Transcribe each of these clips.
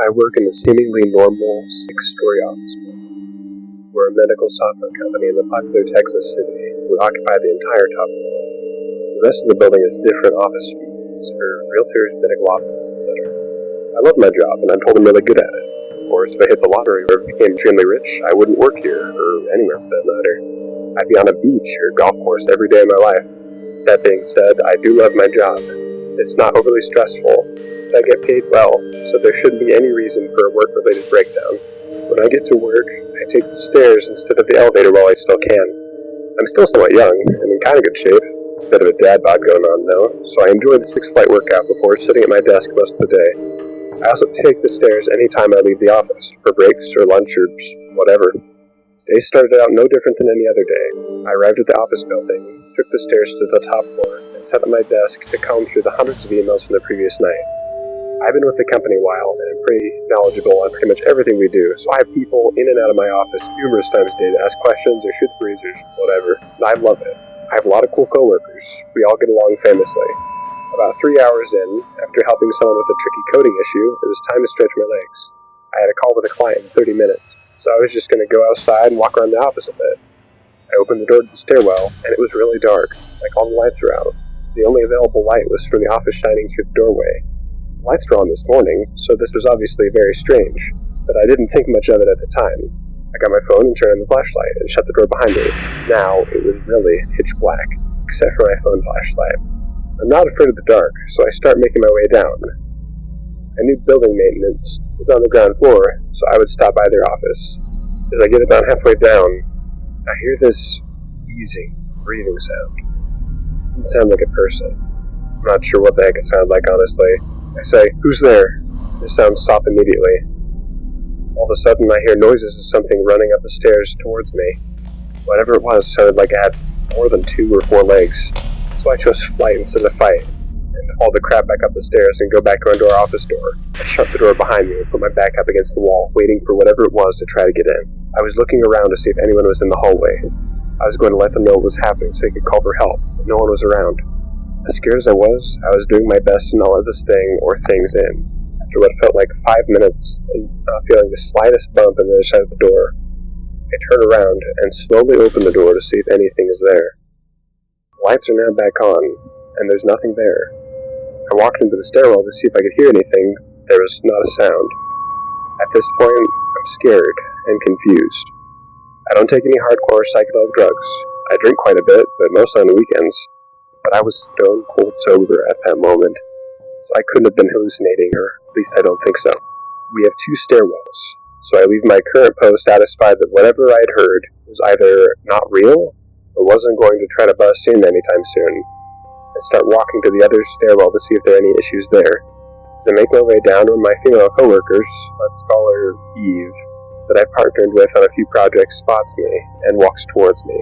I work in a seemingly normal 6-story office building. We're a medical software company in the popular Texas city. We occupy the entire top floor. The rest of the building is different office suites for realtors, medical offices, etc. I love my job, and I'm told I'm really good at it. Of course, if I hit the lottery or became extremely rich, I wouldn't work here, or anywhere for that matter. I'd be on a beach or golf course every day of my life. That being said, I do love my job. It's not overly stressful. I get paid well, so there shouldn't be any reason for a work-related breakdown. When I get to work, I take the stairs instead of the elevator while I still can. I'm still somewhat young, and in kind of good shape. Bit of a dad bod going on though, so I enjoy the 6-flight workout before sitting at my desk most of the day. I also take the stairs anytime I leave the office, for breaks or lunch or just whatever. Day started out no different than any other day. I arrived at the office building, took the stairs to the top floor, and sat at my desk to comb through the hundreds of emails from the previous night. I've been with the company a while, and I'm pretty knowledgeable on pretty much everything we do, so I have people in and out of my office numerous times a day to ask questions or shoot the breeze or whatever, and I love it. I have a lot of cool coworkers. We all get along famously. About 3 hours in, after helping someone with a tricky coding issue, it was time to stretch my legs. I had a call with a client in 30 minutes, so I was just going to go outside and walk around the office a bit. I opened the door to the stairwell, and it was really dark, like all the lights were out. The only available light was from the office shining through the doorway. The lights were on this morning, so this was obviously very strange, but I didn't think much of it at the time. I got my phone and turned on the flashlight and shut the door behind me. Now, it was really pitch black, except for my phone flashlight. I'm not afraid of the dark, so I start making my way down. I knew building maintenance was on the ground floor, so I would stop by their office. As I get about halfway down, I hear this wheezing, breathing sound. It doesn't sound like a person. I'm not sure what the heck it sounded like, honestly. I say, "Who's there?" The sounds stop immediately. All of a sudden, I hear noises of something running up the stairs towards me. Whatever it was sounded like it had more than 2 or 4 legs, so I chose flight instead of fight, and hauled the crap back up the stairs and go back around to our office door. I shut the door behind me and put my back up against the wall, waiting for whatever it was to try to get in. I was looking around to see if anyone was in the hallway. I was going to let them know what was happening so they could call for help, but no one was around. As scared as I was doing my best to not let this thing or things in. After what felt like 5 minutes, and not feeling the slightest bump on the other side of the door, I turn around and slowly open the door to see if anything is there. The lights are now back on, and there's nothing there. I walked into the stairwell to see if I could hear anything. There was not a sound. At this point, I'm scared and confused. I don't take any hardcore psychedelic drugs. I drink quite a bit, but mostly on the weekends. But I was stone cold sober at that moment, so I couldn't have been hallucinating, or at least I don't think so. We have 2 stairwells, so I leave my current post satisfied that whatever I'd heard was either not real, or wasn't going to try to bust in anytime soon, and start walking to the other stairwell to see if there are any issues there. As I make my way down, one of my female coworkers, let's call her Eve, that I partnered with on a few projects, spots me and walks towards me.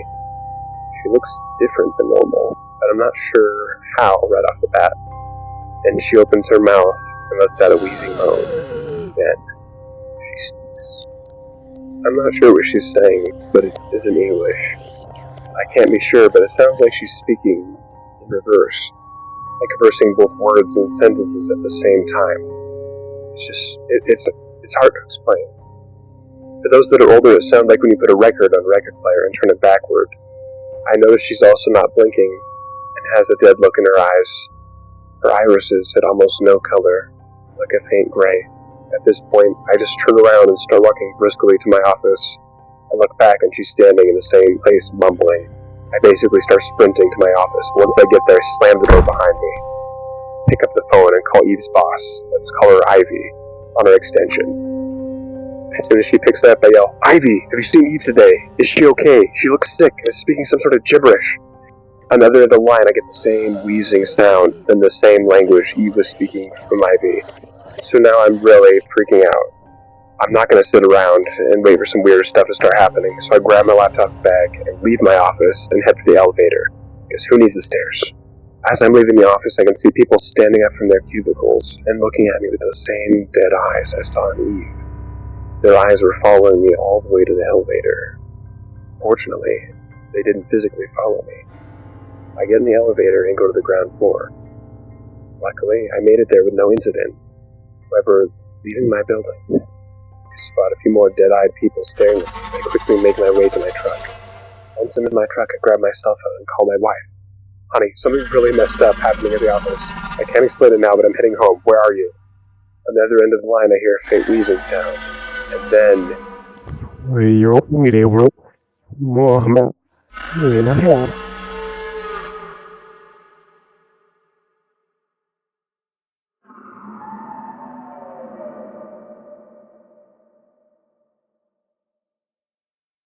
She looks different than normal, but I'm not sure how right off the bat. And she opens her mouth and lets out a wheezing moan. Then she speaks. I'm not sure what she's saying, but it is in English. I can't be sure, but it sounds like she's speaking in reverse, like reversing both words and sentences at the same time. It's hard to explain. For those that are older, it sounds like when you put a record on a record player and turn it backward. I notice she's also not blinking and has a dead look in her eyes. Her irises had almost no color, like a faint gray. At this point, I just turn around and start walking briskly to my office. I look back and she's standing in the same place, mumbling. I basically start sprinting to my office. Once I get there, I slam the door behind me. Pick up the phone and call Eve's boss. Let's call her Ivy, on her extension. As soon as she picks up, I yell, "Ivy, have you seen Eve today? Is she okay? She looks sick and is speaking some sort of gibberish." On the other end of the line, I get the same wheezing sound in the same language Eve was speaking from Ivy. So now I'm really freaking out. I'm not going to sit around and wait for some weird stuff to start happening, so I grab my laptop bag and leave my office and head for the elevator, because who needs the stairs? As I'm leaving the office, I can see people standing up from their cubicles and looking at me with those same dead eyes I saw on Eve. Their eyes were following me all the way to the elevator. Fortunately, they didn't physically follow me. I get in the elevator and go to the ground floor. Luckily, I made it there with no incident. However, Leaving my building, I spot a few more dead-eyed people staring at me as I quickly make my way to my truck. Once I'm in my truck, I grab my cell phone and call my wife. Honey, something really messed up happening at the office. I can't explain it now, but I'm heading home. Where are you? On the other end of the line, I hear a faint wheezing sound. And then...